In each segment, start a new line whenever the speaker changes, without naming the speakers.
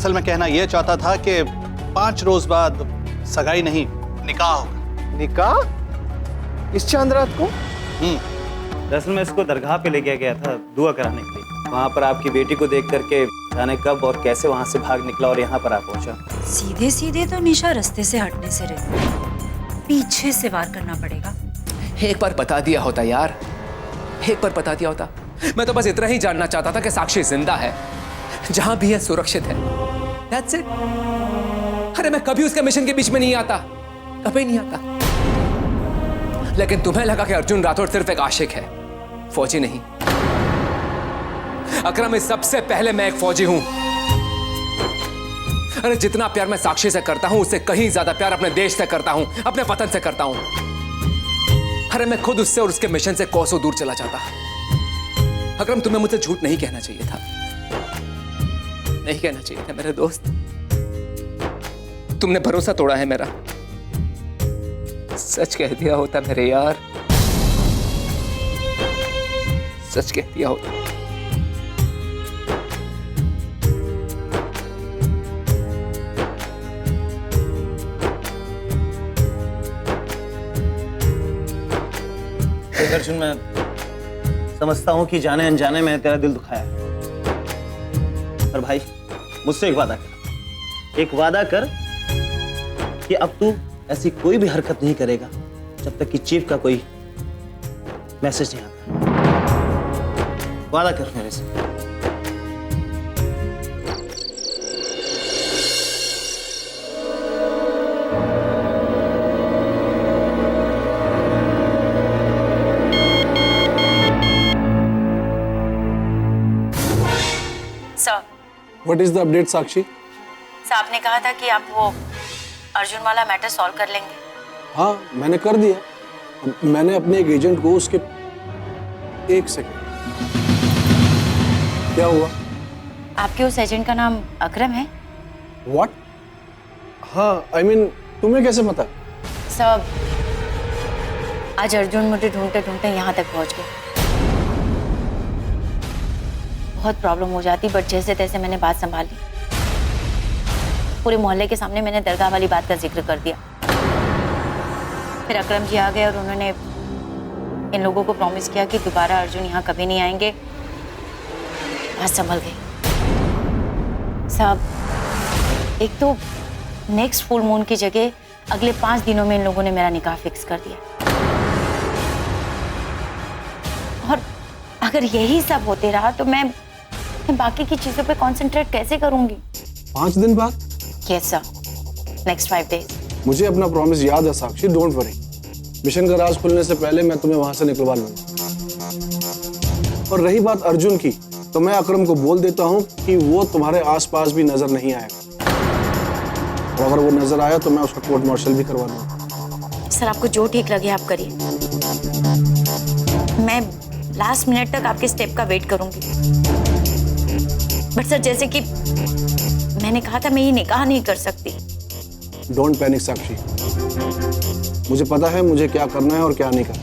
दरअसल मैं कहना यह चाहता था कि 5 रोज बाद सगाई नहीं, निकाह होगा।
निकाह? इस चांद रात को?
दरअसल मैं इसको दरगाह पे लेके गया था दुआ कराने के लिए। वहाँ पर आपकी बेटी को देख करके जाने कब और कैसे वहाँ से भाग निकला और यहाँ पर आ पहुँचा।
सीधे सीधे तो निशा रास्ते से हटने से रही, पीछे से वार करना पड़ेगा।
एक बार बता दिया होता यार, एक बार बता दिया होता। मैं तो बस इतना ही जानना चाहता था कि साक्षी जिंदा है, जहां भी है सुरक्षित है। That's it. अरे मैं कभी उसके मिशन के बीच में नहीं आता, कभी नहीं आता। लेकिन तुम्हें लगा कि अर्जुन राठौड़ सिर्फ एक आशिक है, फौजी नहीं। अकरम, इस सबसे पहले मैं एक फौजी हूं। अरे जितना प्यार मैं साक्षी से करता हूं, उससे कहीं ज्यादा प्यार अपने देश से करता हूं, अपने वतन से करता हूं। अरे मैं खुद उससे और उसके मिशन से कोसों दूर चला जाता। अकरम, तुम्हें मुझसे झूठ नहीं कहना चाहिए था, नहीं कहना चाहिए था मेरे दोस्त। तुमने भरोसा तोड़ा है मेरा। सच कह दिया होता मेरे यार, सच कह दिया होता।
अर्जुन, मैं समझता हूं कि जाने अनजाने में तेरा दिल दुखाया है, पर भाई मुझसे एक वादा कर, एक वादा कर कि अब तू ऐसी कोई भी हरकत नहीं करेगा जब तक कि चीफ का कोई मैसेज नहीं आता। वादा कर मेरे से।
What is the update, Sakshi?
Sir, आपने कहा था कि आप वो अर्जुन वाला मैटर सॉल्व कर लेंगे।
हाँ, मैंने कर दिया। मैंने अपने एक एजेंट को उसके एक सेकंड। क्या हुआ?
आपके उस एजेंट का नाम अकरम है?
What? हाँ, I mean, तुम्हें कैसे पता?
सब आज अर्जुन मुझे ढूंढते ढूंढते यहाँ तक पहुँच गए। बहुत प्रॉब्लम हो जाती, बट जैसे तैसे मैंने बात संभाली। पूरे मोहल्ले के सामने मैंने दरगाह वाली बात का जिक्र कर दिया। फिर अकरम जी आ गए और उन्होंने इन लोगों को प्रॉमिस किया कि दोबारा अर्जुन यहाँ कभी नहीं आएंगे। बात संभल गई। साहब, एक तो नेक्स्ट फुल मून की जगह अगले 5 दिनों में इन लोगों ने मेरा निकाह फिक्स कर दिया। और अगर यही सब होते रहा तो मैं बाकी की चीजों पे कंसंट्रेट कैसे करूंगी?
5 दिन बाद?
Yes sir, next 5 days.
मुझे अपना प्रॉमिस याद है साक्षी, डोंट वरी। मिशन का राज खुलने से पहले मैं तुम्हें वहां से निकलवा लूंगा। और रही बात अर्जुन की, तो मैं अकरम को बोल देता हूँ कि वो तुम्हारे आसपास भी नजर नहीं आएगा। और अगर वो नजर आया तो मैं उसका कोर्ट मार्शल भी करवा लूंगा।
सर, आपको जो ठीक लगे आप करिए। मैं लास्ट मिनट तक आपके स्टेप का वेट करूंगी। बट सर, जैसे कि मैंने कहा था, मैं ये निकाह नहीं कर सकती।
डोंट पैनिक साक्षी, मुझे पता है मुझे क्या करना है और क्या नहीं करना।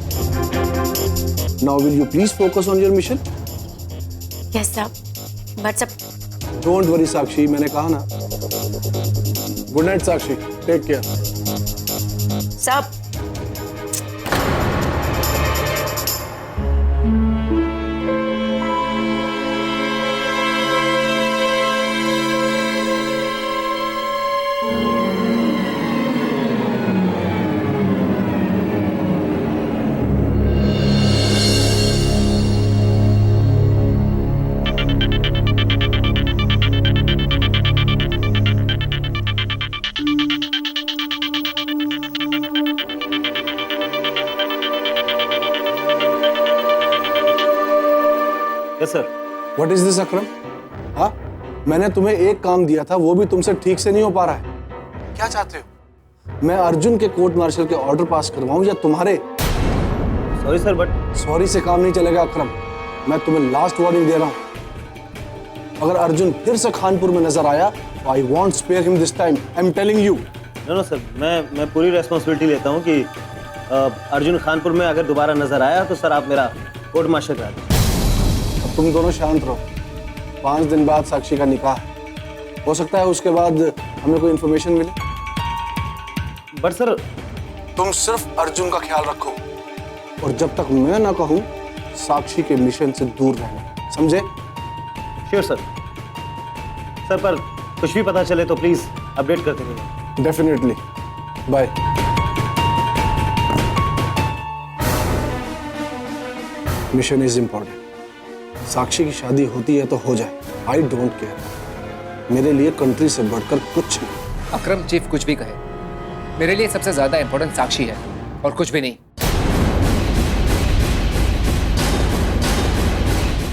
Now will you please focus on your mission?
Yes sir, but sir.
Don't worry Sakshi, मैंने कहा ना। Good night Sakshi, take care.
सब
yes sir.
What is this Akram? हाँ, मैंने तुम्हें एक काम दिया था, वो भी तुमसे ठीक से नहीं हो पा रहा है। क्या चाहते हो? मैं अर्जुन के कोर्ट मार्शल के ऑर्डर पास करवाऊं या तुम्हारे?
सॉरी सर, बट
सॉरी से काम नहीं चलेगा अकरम। मैं तुम्हें लास्ट वार्निंग दे रहा हूं। अगर अर्जुन फिर से खानपुर में नजर आया तो I won't spare him this time. I am telling you.
No sir, मैं पूरी रेस्पॉन्सिबिलिटी लेता हूँ कि अर्जुन खानपुर में अगर दोबारा नजर आया तो सर आप मेरा कोर्ट मार्शल करा दें।
तुम दोनों शांत रहो। 5 दिन बाद साक्षी का निकाह है। हो सकता है उसके बाद हमें कोई इंफॉर्मेशन मिले।
बट सर,
तुम सिर्फ अर्जुन का ख्याल रखो और जब तक मैं ना कहूं साक्षी के मिशन से दूर रहना, समझे?
Sure sir. सर पर कुछ भी पता चले तो प्लीज अपडेट करते रहिए।
Definitely. Bye. Mission is important. Sakshi की शादी होती है तो हो जाए, आई डोंट केयर। मेरे लिए कंट्री से बढ़कर कुछ नहीं।
अकरम चीफ कुछ भी कहे, मेरे लिए सबसे ज्यादा इंपॉर्टेंट साक्षी है और कुछ भी नहीं।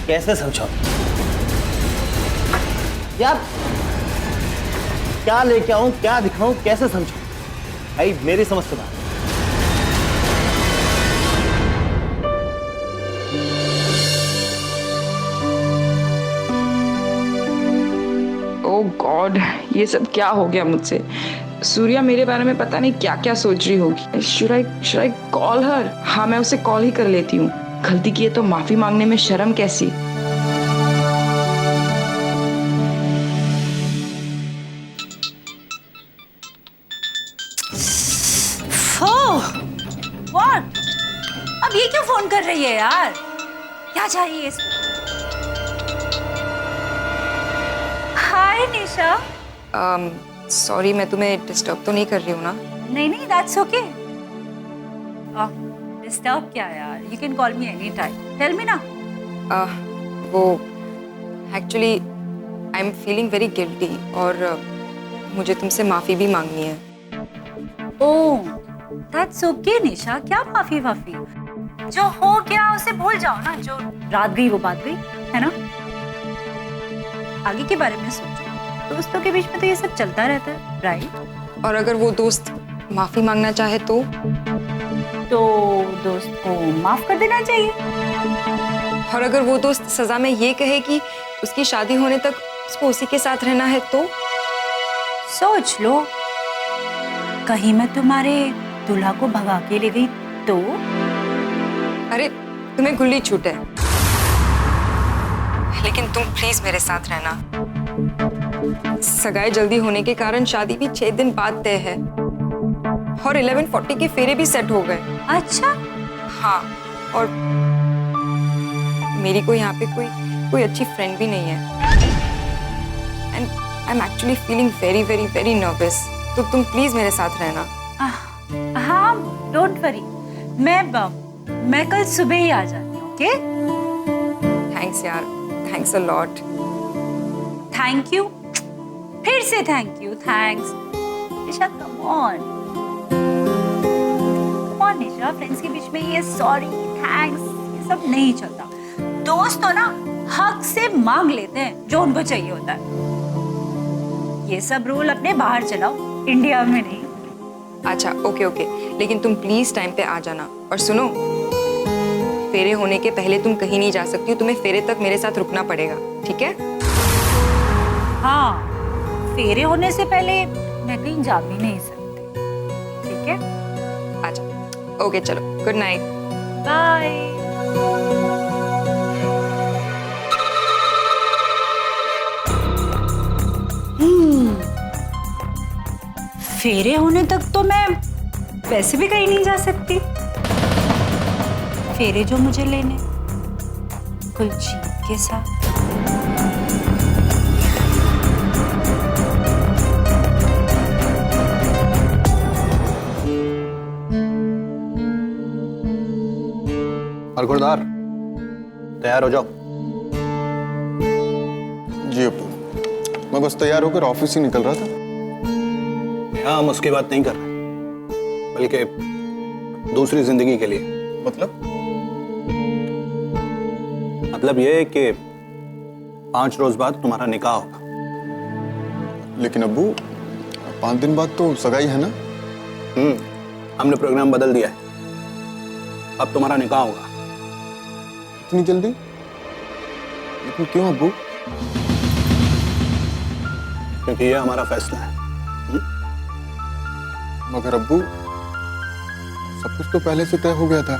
कैसे समझाओ यार, क्या लेके आऊं, क्या दिखाऊं, कैसे समझाऊं भाई, मेरी समझ से बात।
ओह गॉड, ये सब क्या हो गया मुझसे। सूर्या मेरे बारे में पता नहीं क्या क्या सोच रही होगी। Should I call her? हाँ, मैं उसे कॉल ही कर लेती हूँ। गलती की है तो माफी मांगने में शर्म कैसी।
व्हाट? अब ये क्यों फोन कर रही है यार? क्या चाहिए इसको? हाय निशा।
सॉरी, मैं तुम्हें डिस्टर्ब तो नहीं कर रही हूँ ना?
नहीं नहीं, दैट्स ओके। डिस्टर्ब क्या यार? You can call me any time. Tell me ना।
वो actually I am feeling very guilty और मुझे तुमसे माफी भी मांगनी है।
ओह दैट्स ओके निशा, क्या माफी वाफी? जो हो गया उसे भूल जाओ ना। जो रात गई वो बात गई, है ना? आगे के बारे में सोचो। दोस्तों के बीच में तो ये सब चलता रहता है, राइट?
और अगर वो दोस्त माफी मांगना चाहे तो
दोस्त को माफ कर देना चाहिए।
और अगर वो दोस्त सजा में ये कहे कि उसकी शादी होने तक उसको उसी के साथ रहना है तो?
सोच लो, कहीं मैं तुम्हारे दूल्हा को भगा के ले गई तो?
अरे तुम्हें खुली छूट है, लेकिन तुम प्लीज मेरे साथ रहना। सगाई जल्दी होने के कारण शादी भी 6 दिन बाद तय है और 11:40 के फेरे भी सेट हो गए।
अच्छा?
हाँ, और मेरी कोई यहाँ पे कोई अच्छी फ्रेंड भी नहीं है and I am actually feeling very very very nervous. तो तुम प्लीज मेरे साथ रहना।
हाँ, डोंट वरी, मैं कल सुबह ही आ जाती हूँ। ओके?
थैंक्स यार, thanks a lot.
Thank you, फिर से thank you. Thanks Nisha, come on Nisha, friends के बीच में ये सॉरी थैंक्स ये सब नहीं चलता। दोस्त तो ना हक से मांग लेते हैं जो उनको चाहिए होता है। ये सब रूल अपने बाहर चलाओ, इंडिया में नहीं।
अच्छा ओके ओके, लेकिन तुम प्लीज टाइम पे आ जाना। और सुनो, फेरे होने के पहले तुम कहीं नहीं जा सकती हो, तुम्हें फेरे तक मेरे साथ रुकना पड़ेगा, ठीक है?
हाँ, फेरे होने से पहले मैं कहीं जा भी नहीं सकती, ठीक है?
अच्छा ओके, चलो, गुड नाइट।
बाय। फेरे होने तक तो मैं वैसे भी कहीं नहीं जा सकती। फेरे जो मुझे लेने कुलजीत के साथ।
हरगुरदार, तैयार हो जाओ।
जी अब्बू, मैं बस तैयार होकर ऑफिस ही निकल रहा था।
यहाँ हम उसकी बात नहीं कर रहे, बल्कि दूसरी जिंदगी के लिए। मतलब ये है कि 5 रोज बाद तुम्हारा निकाह होगा।
लेकिन अब्बू, 5 दिन बाद तो सगाई है ना?
हमने प्रोग्राम बदल दिया है, अब तुम्हारा निकाह होगा।
इतनी जल्दी? लेकिन क्यों अब्बू?
क्योंकि ये हमारा फैसला है।
मगर अब्बू, सब कुछ तो पहले से तय हो गया था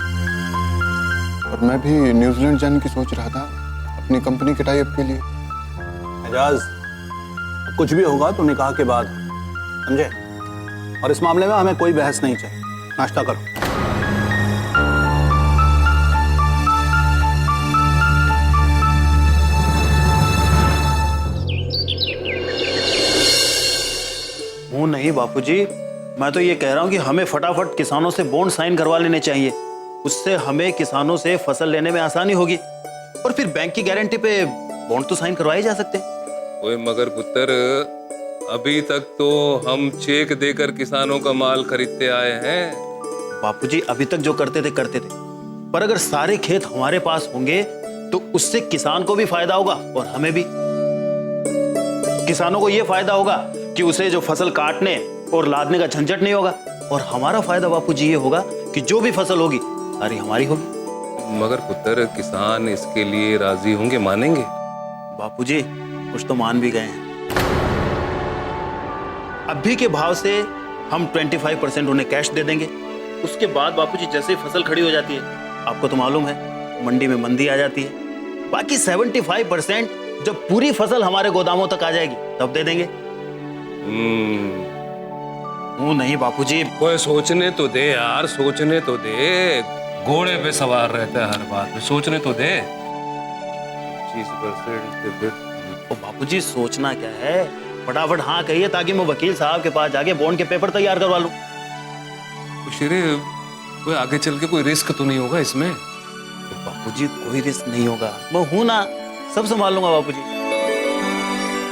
और मैं भी न्यूजीलैंड जाने की सोच रहा था अपनी कंपनी के टाई अप के लिए।
एजाज, कुछ भी होगा तो निकाह के बाद, समझे? और इस मामले में हमें कोई बहस नहीं चाहिए। नाश्ता करो।
वो नहीं बापूजी, मैं तो ये कह रहा हूँ कि हमें फटाफट किसानों से बॉन्ड साइन करवा लेने चाहिए। उससे हमें किसानों से फसल लेने में आसानी होगी और फिर बैंक की गारंटी पे बॉन्ड तो साइन करवाए जा सकते हैं।
ओए मगर पुत्र, अभी तक तो हम चेक देकर किसानों का माल खरीदते आए हैं।
बापूजी अभी तक जो करते थे, पर अगर सारे खेत हमारे पास होंगे तो उससे किसान को भी फायदा होगा और हमें भी। किसानों को यह फायदा होगा कि उसे जो फसल काटने और लादने का झंझट नहीं होगा, और हमारा फायदा बापूजी ये होगा कि जो भी फसल होगी सारी हमारी होगी।
मगर पुत्र, किसान इसके लिए राजी होंगे, मानेंगे?
बापूजी कुछ तो मान भी गए हैं। अभी के भाव से हम 25% उन्हें कैश दे देंगे। उसके बाद बापूजी जैसे ही फसल खड़ी हो जाती है, आपको तो मालूम है मंडी में मंदी आ जाती है। बाकी 75% जब पूरी फसल हमारे गोदामों तक आ जाएगी तब दे देंगे। वो नहीं बापूजी,
कोई सोचने तो दे यार, सोचने तो दे। घोड़े पे सवार रहता है हर बात में, सोचने तो दे। 25%
ओ बापूजी सोचना क्या है, फटाफट हाँ कहिए ताकि मैं वकील साहब के पास जाके बॉन्ड के पेपर तैयार करवा लूं।
शेरे, कोई आगे चल के कोई रिस्क तो नहीं होगा इसमें?
तो बापूजी कोई रिस्क नहीं होगा, मैं हूं ना, सब संभाल लूंगा बापूजी।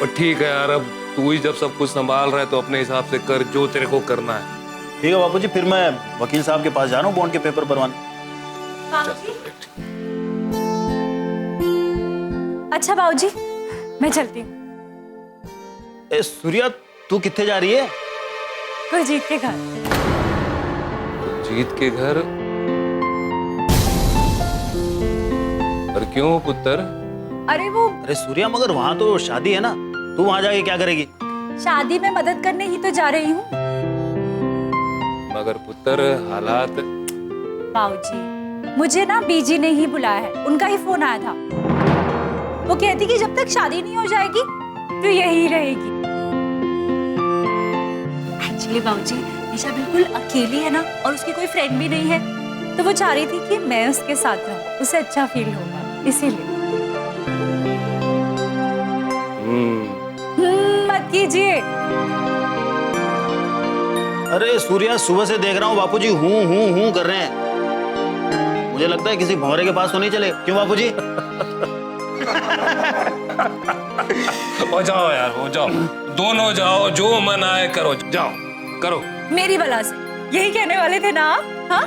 और ठीक है यार, अब तू ही जब सब कुछ संभाल रहा है तो अपने हिसाब से कर जो तेरे को करना है।
ठीक है बापूजी, फिर मैं वकील साहब के पास जा रहा हूँ बॉन्ड के पेपर भरवाने।
अच्छा बाबूजी, मैं चलती हूँ।
ए सूर्या, तू कितने जा रही है?
कुलजीत के घर।
जीत के घर? और क्यों पुत्र?
अरे सूर्या, मगर वहाँ तो शादी है ना, तू वहाँ जाके क्या करेगी?
शादी में मदद करने ही तो जा रही हूँ।
मगर पुत्र हालात।
बाबूजी, मुझे ना बीजी ने ही बुलाया है, उनका ही फोन आया था। वो कहती कि जब तक शादी नहीं हो जाएगी तो यही रहेगी। एक्चुअली बाबूजी, निशा बिल्कुल अकेली है ना, और उसकी कोई फ्रेंड भी नहीं है, तो वो चाह रही थी कि मैं उसके साथ रहूं, उसे अच्छा फील होगा, इसीलिए। मत कीजिए।
अरे सूर्या, सुबह से देख रहा हूँ बापूजी हूँ कर रहे हैं। मुझे लगता है किसी भंवरे के पास तो नहीं चले, क्यों बापूजी?
हो जाओ यार, हो जाओ, दोनों जाओ, जो मन आए करो, जाओ करो।
मेरी बला से यही कहने वाले थे ना आप? हाँ?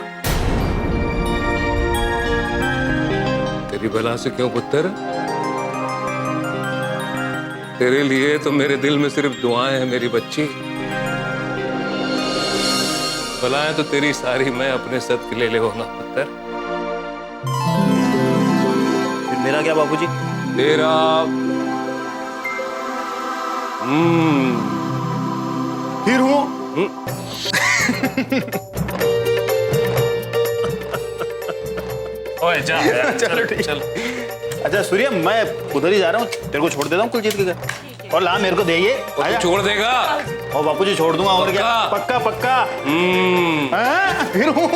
तेरी भला से क्यों पुत्र? तेरे लिए तो मेरे दिल में सिर्फ दुआएं हैं मेरी बच्ची। भलाएं तो तेरी सारी मैं अपने सद के ले ले ना पुत्र।
फिर मेरा क्या बापूजी?
तेरा
फिर हूँ।
ओए जा यार,
चलो ठीक।
चल।
अच्छा सूर्या, मैं उधर ही जा रहा हूँ, तेरे को छोड़ देता हूँ कुलजीत के घर, और ला मेरे को दे ये।
और तू छोड़ देगा?
और बापूजी छोड़ दूंगा, और क्या? पक्का पक्का। हाँ, फिर हूँ।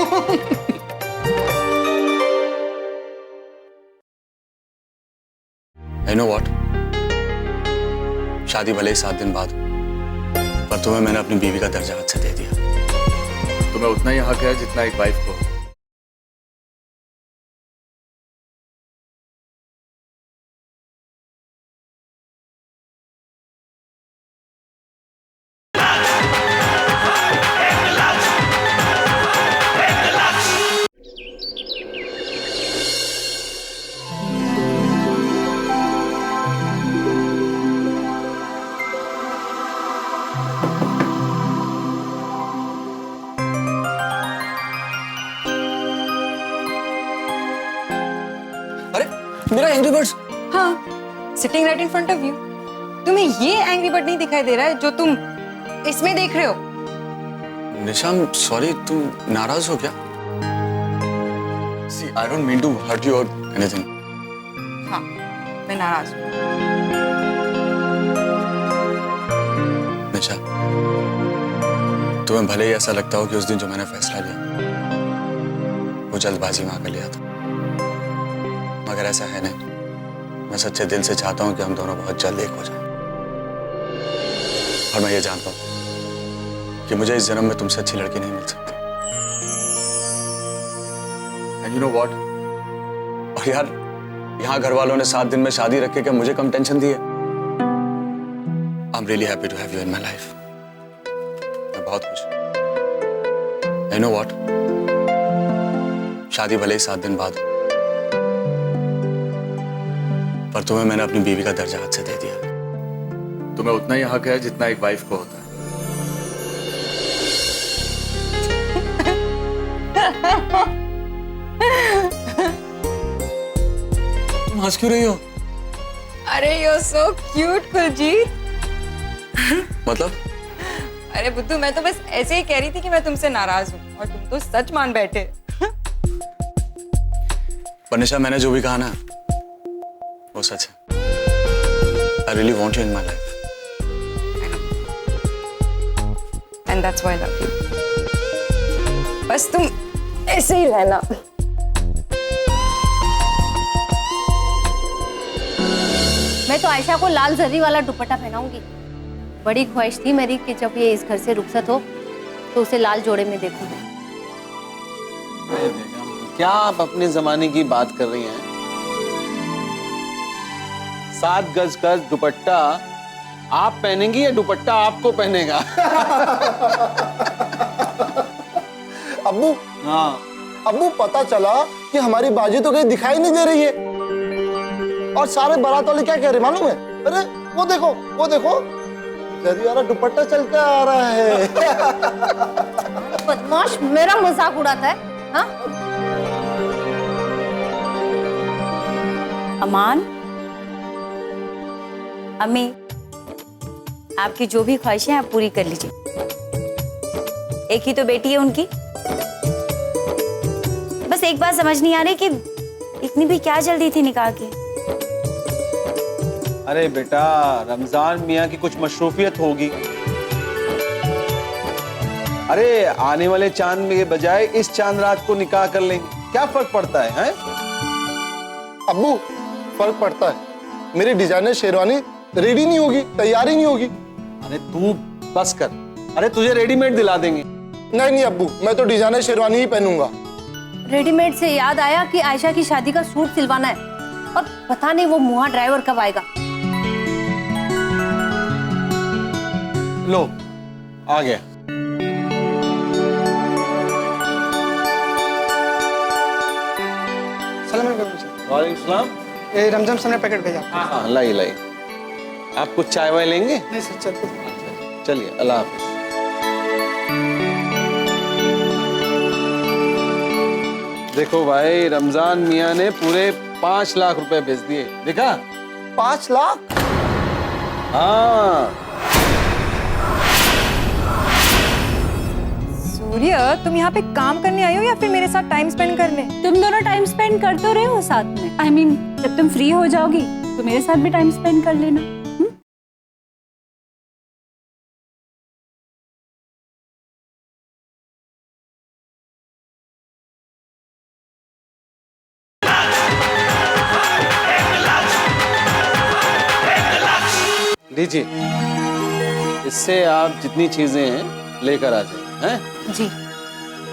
I know what? शादी भले ही 7 दिन बाद, पर तुम्हें मैंने अपनी बीवी का दर्जा हाथ से दे दिया। तुम्हें उतना ही हक है जितना एक वाइफ को।
मेरा एंग्री बर्ड्स।
हाँ, sitting right in front of you. तुम्हें ये एंग्री बर्ड नहीं दिखाई दे रहा है जो तुम इसमें देख रहे हो?
निशा, सॉरी, तुम नाराज हो क्या? See, I don't mean to hurt you or anything.
हाँ, मैं नाराज हूँ।
तुम्हें भले ही ऐसा लगता हो कि उस दिन जो मैंने फैसला लिया वो जल्दबाजी में आकर लिया था, मगर ऐसा है नहीं। मैं सच्चे दिल से चाहता हूं कि हम दोनों बहुत जल्द एक हो जाएं। और मैं ये जानता हूं कि मुझे इस जन्म में तुमसे अच्छी लड़की नहीं मिल सकती। एंड यू नो व्हाट, और यार यहाँ घर वालों ने 7 दिन में शादी रख के क्या मुझे कम टेंशन दी है? I am really happy to have you in my life. मैं बहुत खुश हूँ। यू नो व्हाट, शादी भले ही 7 दिन बाद हो, पर तुम्हें मैंने अपनी बीवी का दर्जा हाथ से दे दिया। तुम्हें उतना ही हक है जितना एक वाइफ को होता है। तुम हंस क्यों रही हो?
अरे यू सो क्यूट कुलजीत।
मतलब?
अरे बुद्धू, मैं तो बस ऐसे ही कह रही थी कि मैं तुमसे नाराज हूँ और तुम तो सच मान बैठे।
पर निशा, मैंने जो भी कहा ना वो सच है। I really want you in my life.
And that's why I love you. बस तुम ऐसे ही रहना।
मैं तो आयशा को लाल जरी वाला दुपट्टा पहनाऊंगी। बड़ी ख्वाहिश थी मेरी कि जब ये इस घर से रुखसत हो तो उसे लाल जोड़े में देखूं।
क्या आप अपने जमाने की बात कर रही हैं? 7 गज का दुपट्टा आप पहनेंगी या दुपट्टा आपको पहनेगा?
अब्बू,
हाँ
अब्बू पता चला कि हमारी बाजी तो कहीं दिखाई नहीं दे रही है। और सारे बारात वाले क्या कह रहे मालूम है? अरे वो देखो, वो देखो, जरी वाला दुपट्टा चल के आ रहा है।
बदमाश, मेरा मजाक उड़ाता है। हाँ?
अमान, अम्मी, आपकी जो भी ख्वाहिशें आप पूरी कर लीजिए। एक ही तो बेटी है उनकी। बस एक बात समझ नहीं आ रही कि इतनी भी क्या जल्दी थी निकाह की।
अरे बेटा, रमजान मियाँ की कुछ मशरूफियत होगी। अरे आने वाले चांद में के बजाय इस चांद रात को निकाह कर लेंगे, क्या फर्क पड़ता है, हैं?
अब्बू, फर्क पड़ता है। मेरी डिजाइनर शेरवानी रेडी नहीं होगी, तैयारी नहीं होगी।
अरे तू बस कर, अरे तुझे रेडीमेड दिला देंगे।
नहीं नहीं अब्बू, मैं तो डिजाइनर शेरवानी ही पहनूंगा।
रेडीमेड से याद आया कि आयशा की शादी का सूट सिलवाना है और पता नहीं वो मुहा ड्राइवर कब आएगा।
लो आ गया। वालेकुम सलाम।
रमजान सर ने पैकेट भेजा।
हाँ लाई लाई। आप कुछ चाय वाय लेंगे?
नहीं सर, चल।
चलिए, अल्लाह हाफिज। देखो भाई, रमजान मियाँ ने पूरे 5 लाख रुपए भेज दिए। देखा?
5 लाख?
हाँ।
सूर्य, तुम यहाँ पे काम करने आई हो या फिर मेरे साथ टाइम स्पेंड करने?
तुम दोनों टाइम स्पेंड कर तो रहे हो साथ में। I mean, जब तुम फ्री हो जाओगी तो मेरे साथ भी टाइम स्पेंड कर लेना।
लीजिए, इससे आप जितनी चीजें हैं लेकर आ जाइए, हैं?
जी,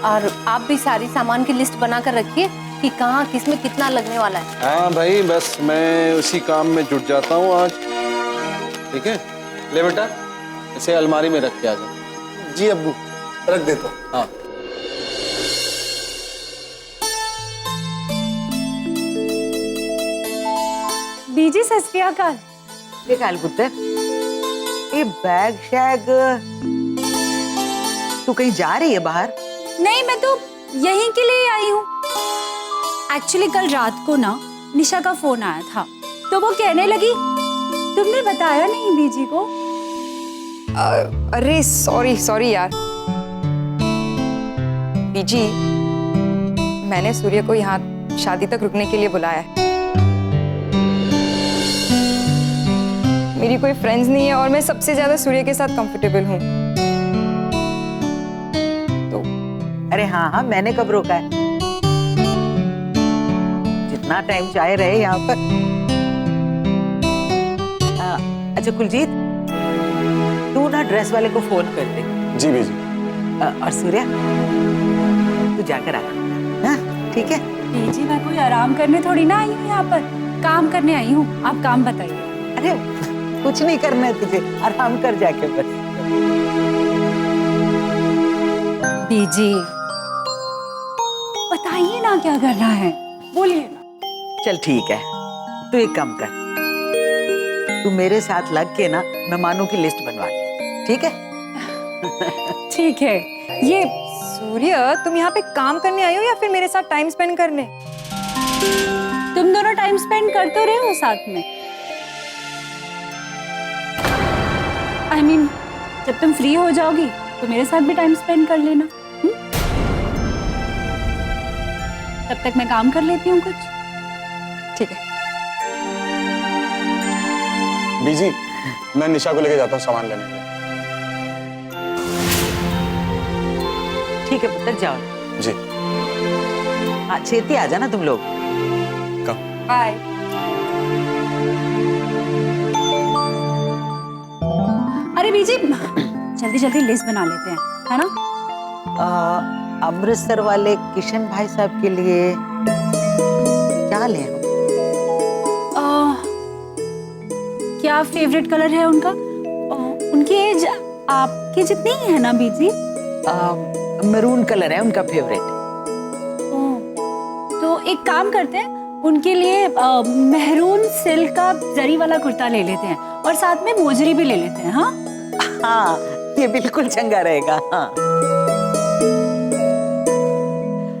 और आप भी सारी सामान की लिस्ट बनाकर रखिए कि कहाँ किस में कितना लगने वाला है।
हाँ भाई, बस मैं उसी काम में जुट जाता हूँ आज। ठीक है, ले बेटा, इसे अलमारी में रख के आ जाओ।
जी अब्बू, रख देता हूँ।
हाँ।
बीजी सत श्री अकाल।
पुत्र, ये बैग शैग, तू कहीं जा रही है बाहर?
नहीं, मैं तो यहीं के लिए आई हूँ। एक्चुअली कल रात को ना निशा का फोन आया था, तो वो कहने लगी तुमने बताया नहीं बीजी को।
अरे सॉरी यार। बीजी, मैंने सूर्य को यहाँ शादी तक रुकने के लिए बुलाया है। मेरी कोई फ्रेंड्स नहीं है और मैं सबसे ज्यादा सूर्य के साथ कंफर्टेबल हूँ।
अरे हाँ हाँ, मैंने कब रोका है? जितना टाइम चाहे रहे यहाँ पर। अच्छा कुलजीत, तू ना ड्रेस वाले को फोन कर दे।
जी बीजी।
और सूर्या, तू जाकर आ, हाँ ठीक है?
बीजी, मैं कोई आराम करने थोड़ी ना आई हूँ यहाँ पर, काम करने आई हूँ। आप काम बताइए।
अरे कुछ नहीं करना है तुझे, आराम कर जाके बस।
बीजी बताइए ना क्या करना है, बोलिए ना।
चल ठीक है, तू एक काम कर, तू मेरे साथ लग के ना मेहमानों की लिस्ट बनवा ले, ठीक है?
ठीक है। ये सूर्य, तुम यहाँ पे काम करने आई हो या फिर मेरे साथ टाइम स्पेंड करने?
तुम दोनों टाइम स्पेंड करते रहे हो साथ में। I mean, जब तुम फ्री हो जाओगी तो मेरे साथ भी टाइम स्पेंड कर लेना। तब तक मैं काम कर लेती हूँ कुछ।
ठीक है।
बीजी, मैं निशा को लेके जाता हूँ सामान लेने।
ठीक है पुत्र, जाओ।
जी।
हाँ छेती आ जाना तुम लोग।
कब?
बाय।
अरे बीजी, जल्दी जल्दी लिस्ट बना लेते हैं, है ना?
अमृतसर वाले किशन भाई साहब के लिए क्या लें हम?
क्या फेवरेट कलर है उनका? उनकी एज आपकी जितनी ही है ना बीजी?
मरून कलर है उनका फेवरेट।
तो एक काम करते हैं, उनके लिए मेहरून सिल्क का जरी वाला कुर्ता ले लेते हैं और साथ में मोजरी भी ले लेते हैं। हाँ
हाँ, ये बिल्कुल चंगा रहेगा। हाँ।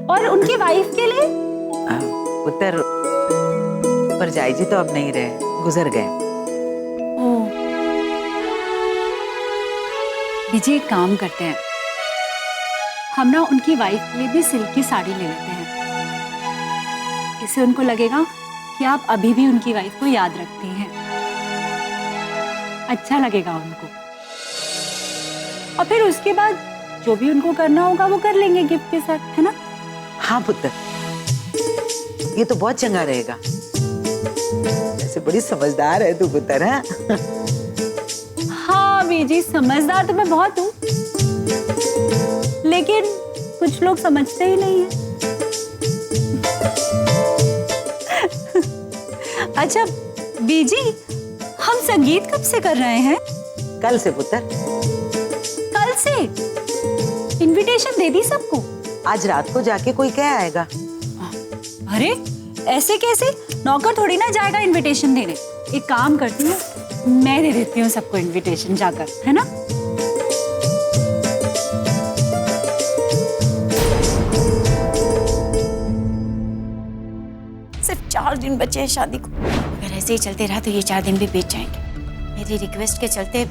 और उनकी वाइफ के लिए?
पुत्र, परजाई जी तो अब नहीं रहे, गुजर गए।
बीजी एक काम करते हैं, हम ना उनकी वाइफ के लिए भी सिल्क की साड़ी ले लेते हैं। इससे उनको लगेगा कि आप अभी भी उनकी वाइफ को याद रखती हैं। अच्छा लगेगा उनको। और फिर उसके बाद जो भी उनको करना होगा वो कर लेंगे गिफ्ट के साथ, है ना?
हाँ पुत्र, ये तो बहुत चंगा रहेगा। ऐसे बड़ी समझदार है तू पुत्र। है?
हाँ बीजी, समझदार तो मैं बहुत हूँ, लेकिन कुछ लोग समझते ही नहीं है। अच्छा बीजी, हम संगीत कब से कर रहे हैं?
कल से पुत्र।
कल से? इनविटेशन दे दी सबको?
आज रात को जाके कोई क्या आएगा?
अरे ऐसे कैसे? नौकर थोड़ी ना जाएगा इनविटेशन देने। एक काम करती हूँ, मैं दे देती हूँ सबको इनविटेशन जाकर, है ना?
सिर्फ 4 दिन बचे हैं शादी को। अगर ऐसे ही चलते रहा तो ये 4 दिन भी बीत जाएंगे। मेरी रिक्वेस्ट के चलते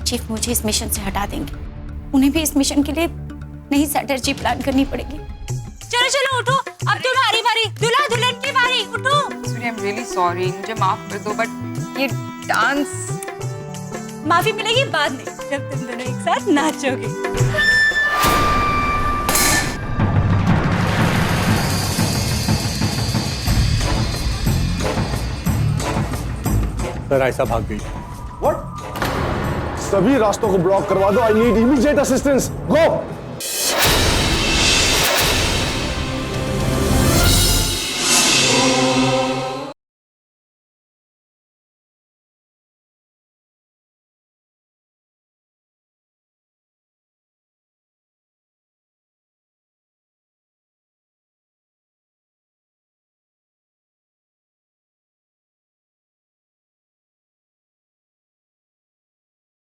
चीफ मुझे इस मिशन से हटा देंगे। उन्हें भी इस मिशन के लिए नई स्ट्रैटेजी प्लान करनी पड़ेगी। चलो चलो उठो, अब तुम्हारी बारी, दूल्हा दुल्हन की बारी, उठो।
सूर्य, आई एम रियली सॉरी, मुझे माफ कर दो, बट ये डांस।
माफी मिलेगी बाद में, जब तुम दोनों एक साथ नाचोगे।
सर आयशा भाग गई।
What? सभी रास्तों को ब्लॉक करवा दो। I need immediate assistance. Go.